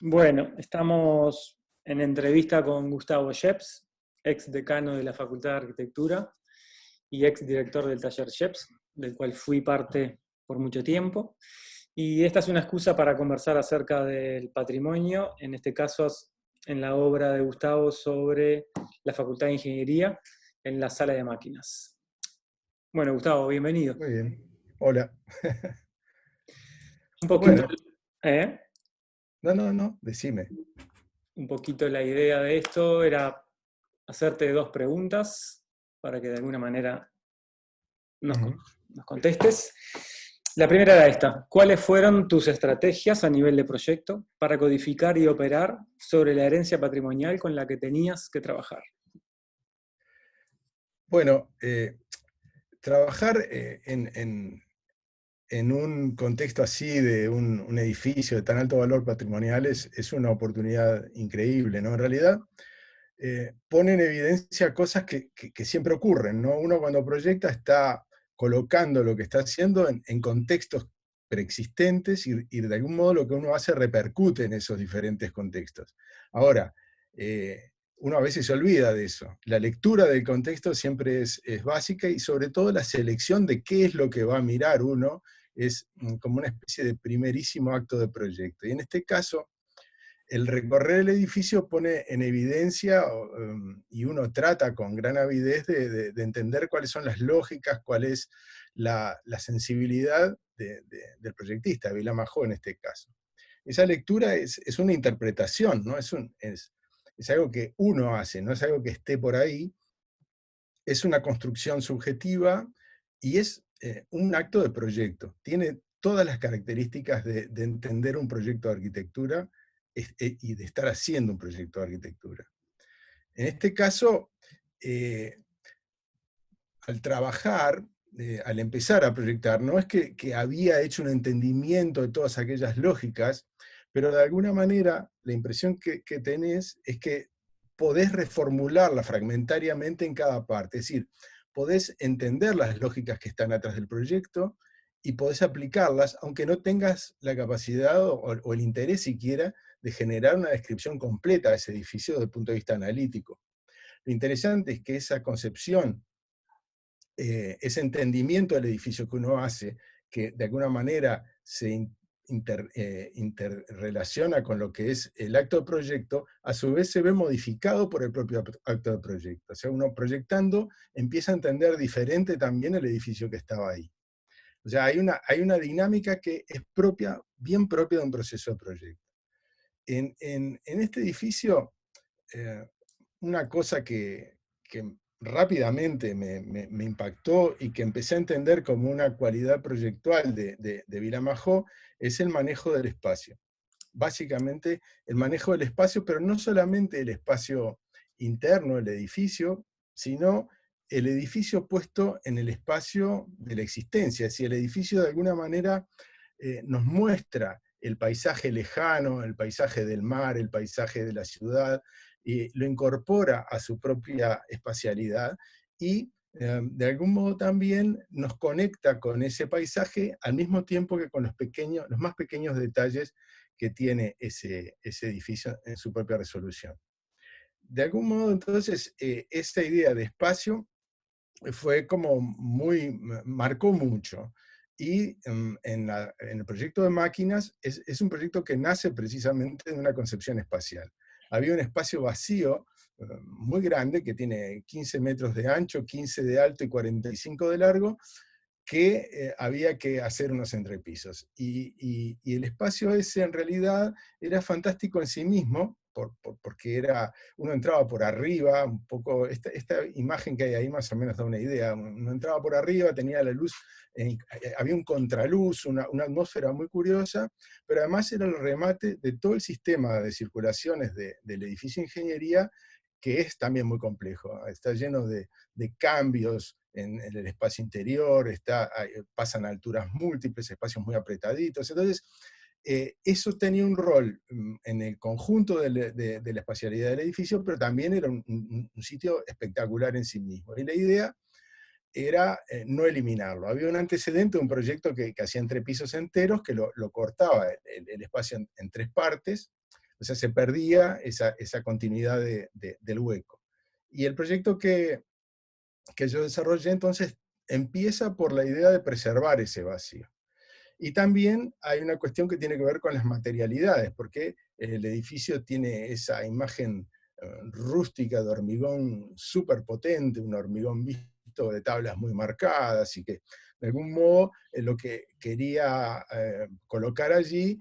Bueno, estamos en entrevista con Gustavo Scheps, ex decano de la Facultad de Arquitectura y ex director del taller Scheps, del cual fui parte por mucho tiempo. Y esta es una excusa para conversar acerca del patrimonio, en este caso en la obra de Gustavo sobre la Facultad de Ingeniería en la sala de máquinas. Bueno, Gustavo, bienvenido. Muy bien. Hola. Un poquito, Bueno, ¿eh? no, decime. Un poquito la idea de esto era hacerte dos preguntas para que de alguna manera nos, Ujú. nos contestes. La primera era esta: ¿cuáles fueron tus estrategias a nivel de proyecto para codificar y operar sobre la herencia patrimonial con la que tenías que trabajar? Bueno, trabajar en un contexto así de un edificio de tan alto valor patrimonial es una oportunidad increíble, ¿no? En realidad, pone en evidencia cosas que siempre ocurren, ¿no? Uno cuando proyecta está colocando lo que está haciendo en contextos preexistentes y de algún modo lo que uno hace repercute en esos diferentes contextos. Ahora, uno a veces se olvida de eso. La lectura del contexto siempre es básica y sobre todo la selección de qué es lo que va a mirar uno es como una especie de primerísimo acto de proyecto. Y en este caso, el recorrer el edificio pone en evidencia y uno trata con gran avidez de entender cuáles son las lógicas, cuál es la sensibilidad del proyectista, Vilamajó en este caso. Esa lectura es una interpretación, ¿no? Es algo que uno hace, no es algo que esté por ahí, es una construcción subjetiva y es un acto de proyecto. Tiene todas las características de entender un proyecto de arquitectura y de estar haciendo un proyecto de arquitectura. En este caso, eh, al trabajar, al empezar a proyectar, no es que había hecho un entendimiento de todas aquellas lógicas, pero de alguna manera la impresión que tenés es que podés reformularla fragmentariamente en cada parte, es decir, podés entender las lógicas que están atrás del proyecto y podés aplicarlas, aunque no tengas la capacidad o el interés siquiera de generar una descripción completa de ese edificio desde el punto de vista analítico. Lo interesante es que esa concepción, ese entendimiento del edificio que uno hace, que de alguna manera se interrelaciona con lo que es el acto de proyecto, a su vez se ve modificado por el propio acto de proyecto. O sea, uno proyectando empieza a entender diferente también el edificio que estaba ahí. O sea, hay una dinámica que es propia, bien propia de un proceso de proyecto. En este edificio, eh, una cosa que rápidamente me impactó y que empecé a entender como una cualidad proyectual de Vilamajó es el manejo del espacio. Básicamente el manejo del espacio, pero no solamente el espacio interno del edificio, sino el edificio puesto en el espacio de la existencia. Si el edificio de alguna manera nos muestra el paisaje lejano, el paisaje del mar, el paisaje de la ciudad, y lo incorpora a su propia espacialidad y de algún modo también nos conecta con ese paisaje al mismo tiempo que con los más pequeños detalles que tiene ese edificio en su propia resolución. De algún modo, entonces, esta idea de espacio fue como marcó mucho. Y en el proyecto de máquinas es un proyecto que nace precisamente de una concepción espacial. Había un espacio vacío muy grande que tiene 15 metros de ancho, 15 de alto y 45 de largo, que había que hacer unos entrepisos. Y el espacio ese en realidad era fantástico en sí mismo, porque uno entraba por arriba, un poco, esta imagen que hay ahí más o menos da una idea, uno entraba por arriba, tenía la luz, había un contraluz, una atmósfera muy curiosa, pero además era el remate de todo el sistema de circulaciones del edificio de ingeniería, que es también muy complejo, está lleno de cambios en el espacio interior, pasan a alturas múltiples, espacios muy apretaditos. Entonces, eso tenía un rol en el conjunto de la espacialidad del edificio, pero también era un sitio espectacular en sí mismo. Y la idea era no eliminarlo. Había un antecedente, un proyecto que hacía entrepisos enteros, que lo cortaba el espacio en tres partes, O sea, se perdía esa continuidad del hueco. Y el proyecto que yo desarrollé entonces empieza por la idea de preservar ese vacío. Y también hay una cuestión que tiene que ver con las materialidades, porque el edificio tiene esa imagen rústica de hormigón súper potente, un hormigón visto de tablas muy marcadas, y que de algún modo lo que quería colocar allí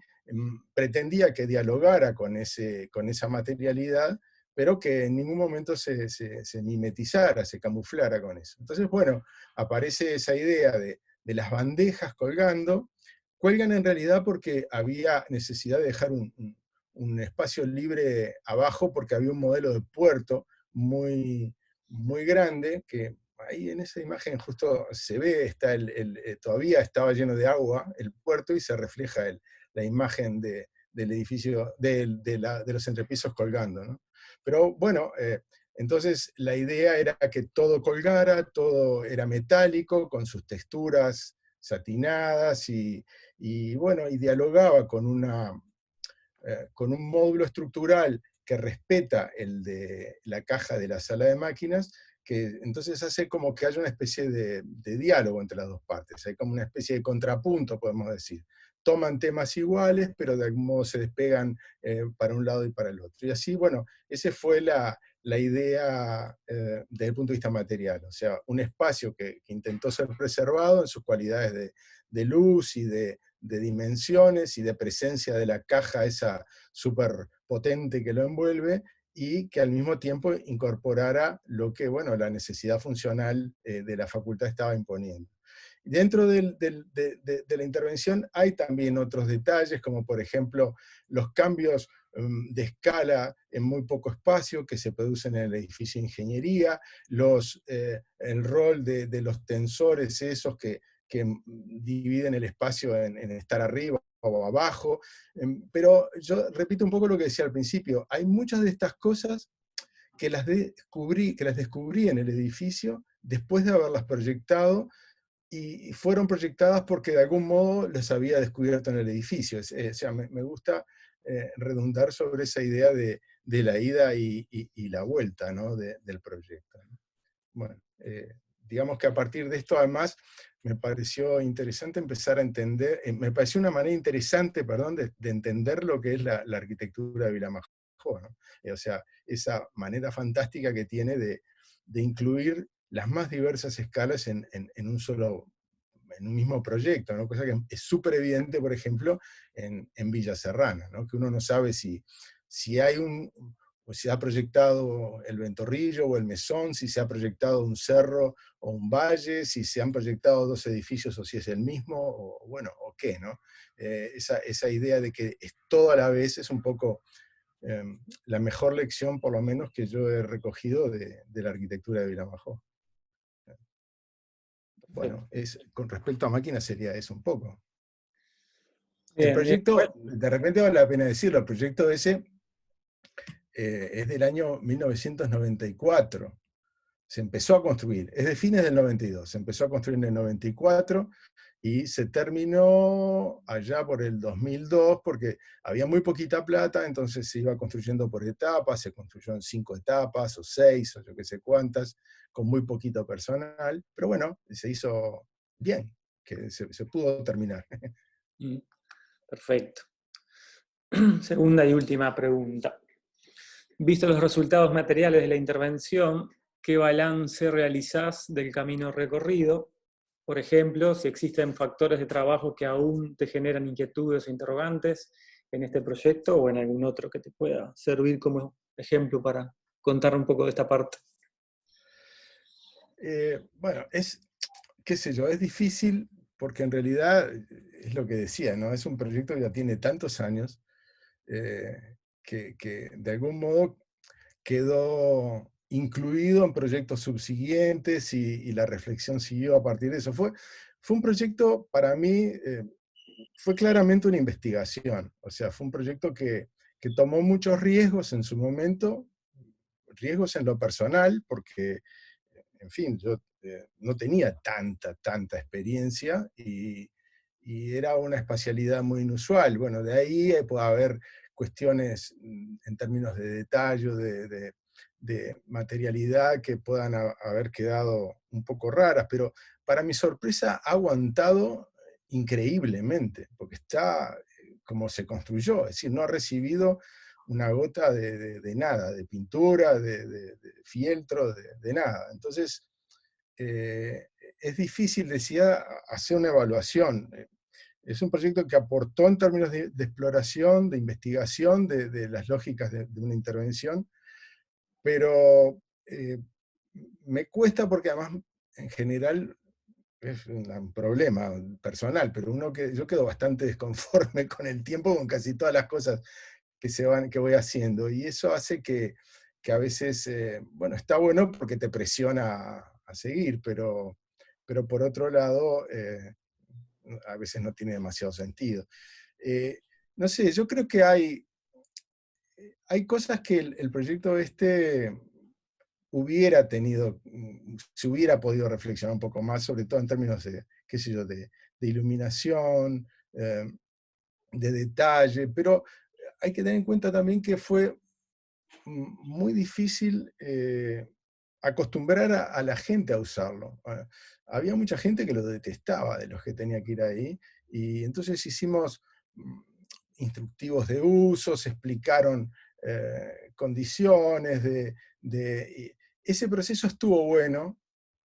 pretendía que dialogara con esa materialidad, pero que en ningún momento se mimetizara, se camuflara con eso. Entonces, bueno, aparece esa idea de las bandejas colgando. Cuelgan en realidad porque había necesidad de dejar un espacio libre abajo, porque había un modelo de puerto muy, muy grande, que ahí en esa imagen justo se ve, todavía estaba lleno de agua el puerto, y se refleja la imagen del edificio, de los entrepisos colgando, ¿no? Pero bueno, entonces la idea era que todo colgara, todo era metálico, con sus texturas satinadas, y bueno, y dialogaba con un módulo estructural que respeta el de la caja de la sala de máquinas, que entonces hace como que haya una especie de diálogo entre las dos partes, hay como una especie de contrapunto, podemos decir. Toman temas iguales, pero de algún modo se despegan para un lado y para el otro. Y así, bueno, esa fue la idea desde el punto de vista material, o sea, un espacio que intentó ser preservado en sus cualidades de luz y de dimensiones y de presencia de la caja esa súper potente que lo envuelve, y que al mismo tiempo incorporara lo que, bueno, la necesidad funcional de la facultad estaba imponiendo. Dentro de la intervención hay también otros detalles, como por ejemplo los cambios de escala en muy poco espacio que se producen en el edificio de ingeniería, el rol de los tensores esos que dividen el espacio en estar arriba o abajo. Pero yo repito un poco lo que decía al principio, hay muchas de estas cosas que las descubrí en el edificio después de haberlas proyectado, y fueron proyectadas porque de algún modo las había descubierto en el edificio. O sea, me gusta redundar sobre esa idea de la ida y la vuelta, ¿no? del proyecto. Bueno, digamos que a partir de esto, además, me pareció interesante empezar a entender, me pareció una manera interesante, perdón, de entender lo que es la arquitectura de Vilamajó, ¿no? O sea, esa manera fantástica que tiene de incluir las más diversas escalas en un mismo proyecto, ¿no? Cosa que es súper evidente, por ejemplo, en Villa Serrana, ¿no? Que uno no sabe si hay o se ha proyectado el Ventorrillo o el Mesón, si se ha proyectado un cerro o un valle, si se han proyectado dos edificios o si es el mismo, o bueno, o qué, ¿no? Esa idea de que es todo a la vez es un poco la mejor lección, por lo menos, que yo he recogido de la arquitectura de Vilamajó. Bueno, con respecto a máquinas sería eso un poco. El Bien, y después, proyecto, de repente vale la pena decirlo, el proyecto ese es del año 1994. Se empezó a construir, es de fines del 92, se empezó a construir en el 94 y se terminó allá por el 2002 porque había muy poquita plata, entonces se iba construyendo por etapas, se construyó en 5 etapas o 6 o yo qué sé cuántas, con muy poquito personal, pero bueno, se hizo bien, que se pudo terminar. perfecto. Segunda y última pregunta. Visto los resultados materiales de la intervención, ¿qué balance realizás del camino recorrido? Por ejemplo, si existen factores de trabajo que aún te generan inquietudes o interrogantes en este proyecto o en algún otro que te pueda servir como ejemplo para contar un poco de esta parte. Bueno, qué sé yo, es difícil porque en realidad es lo que decía, ¿no? Es un proyecto que ya tiene tantos años que de algún modo quedó incluido en proyectos subsiguientes y la reflexión siguió a partir de eso. Fue un proyecto, para mí, fue claramente una investigación. O sea, fue un proyecto que tomó muchos riesgos en su momento, riesgos en lo personal, porque, en fin, yo no tenía tanta experiencia y era una espacialidad muy inusual. Bueno, de ahí puede haber cuestiones en términos de detalle, de materialidad que puedan haber quedado un poco raras, pero para mi sorpresa ha aguantado increíblemente, porque está como se construyó, es decir, no ha recibido una gota de nada, de pintura, de fieltro, de nada. Entonces, es difícil, decía, hacer una evaluación. Es un proyecto que aportó en términos de exploración, de investigación, de las lógicas de una intervención, pero me cuesta porque además, en general, es un problema personal, pero yo quedo bastante desconforme con el tiempo, con casi todas las cosas que voy haciendo, y eso hace que a veces, bueno, está bueno porque te presiona a seguir, pero por otro lado, a veces no tiene demasiado sentido. No sé, yo creo que hay cosas que el proyecto hubiera tenido, se hubiera podido reflexionar un poco más, sobre todo en términos de, qué sé yo, de iluminación, de detalle, pero hay que tener en cuenta también que fue muy difícil acostumbrar a la gente a usarlo. Había mucha gente que lo detestaba, de los que tenía que ir ahí, y entonces hicimos instructivos de uso, se explicaron condiciones ese proceso estuvo bueno,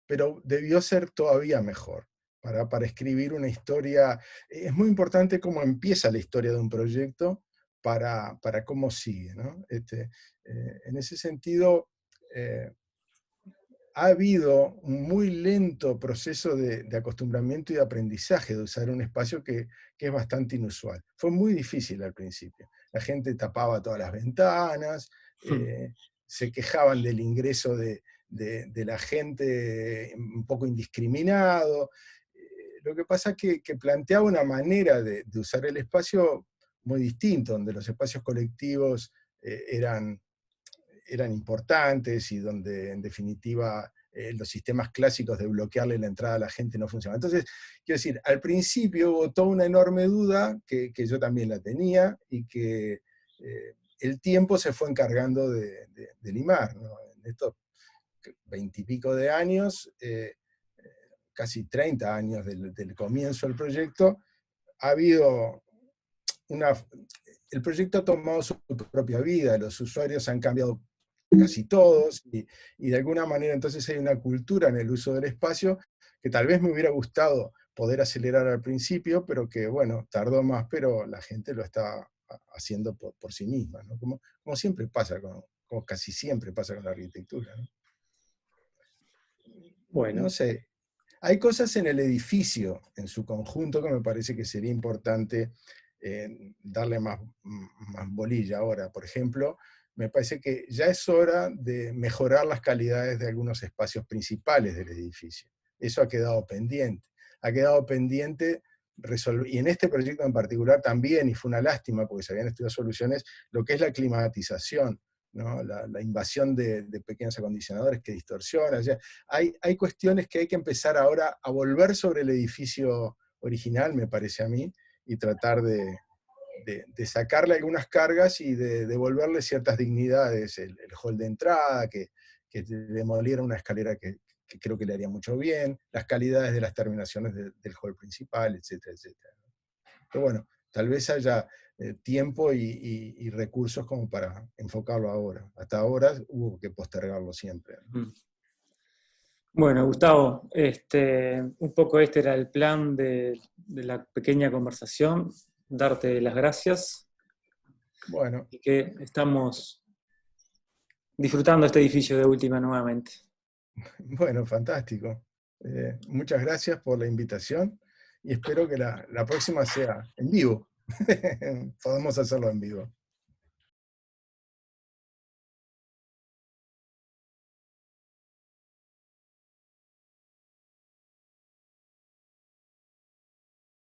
pero debió ser todavía mejor para escribir una historia. Es muy importante cómo empieza la historia de un proyecto para cómo sigue, ¿no? En ese sentido, ha habido un muy lento proceso de acostumbramiento y de aprendizaje de usar un espacio que es bastante inusual. Fue muy difícil al principio. La gente tapaba todas las ventanas, se quejaban del ingreso de la gente un poco indiscriminado. Lo que pasa es que planteaba una manera de usar el espacio muy distinto, donde los espacios colectivos eran importantes y donde en definitiva los sistemas clásicos de bloquearle la entrada a la gente no funcionaban. Entonces, quiero decir, al principio hubo toda una enorme duda, que yo también la tenía, y que el tiempo se fue encargando de limar, ¿no? En estos 20 y pico de años, casi 30 años del comienzo del proyecto, ha habido el proyecto ha tomado su propia vida, los usuarios han cambiado casi todos, y de alguna manera entonces hay una cultura en el uso del espacio que tal vez me hubiera gustado poder acelerar al principio, pero que bueno, tardó más, pero la gente lo está haciendo por sí misma, ¿no? Como siempre pasa, como casi siempre pasa con la arquitectura, ¿no? Bueno. No sé, hay cosas en el edificio, en su conjunto, que me parece que sería importante darle más bolilla ahora. Por ejemplo, me parece que ya es hora de mejorar las calidades de algunos espacios principales del edificio. Eso ha quedado pendiente. Ha quedado pendiente y en este proyecto en particular también, y fue una lástima porque se habían estudiado soluciones, lo que es la climatización, ¿no? La invasión de pequeños acondicionadores que distorsionan. O sea, hay cuestiones que hay que empezar ahora a volver sobre el edificio original, me parece a mí, y tratar de sacarle algunas cargas y de devolverle ciertas dignidades, el hall de entrada, que demoliera una escalera que creo que le haría mucho bien, las calidades de las terminaciones del hall principal, etcétera, etcétera. Pero bueno, tal vez haya tiempo y recursos como para enfocarlo ahora. Hasta ahora hubo que postergarlo siempre, ¿no? Bueno, Gustavo, un poco este era el plan de la pequeña conversación, darte las gracias. Bueno. Y que estamos disfrutando este edificio de Última nuevamente. Bueno, fantástico. Muchas gracias por la invitación y espero que la próxima sea en vivo. Podemos hacerlo en vivo.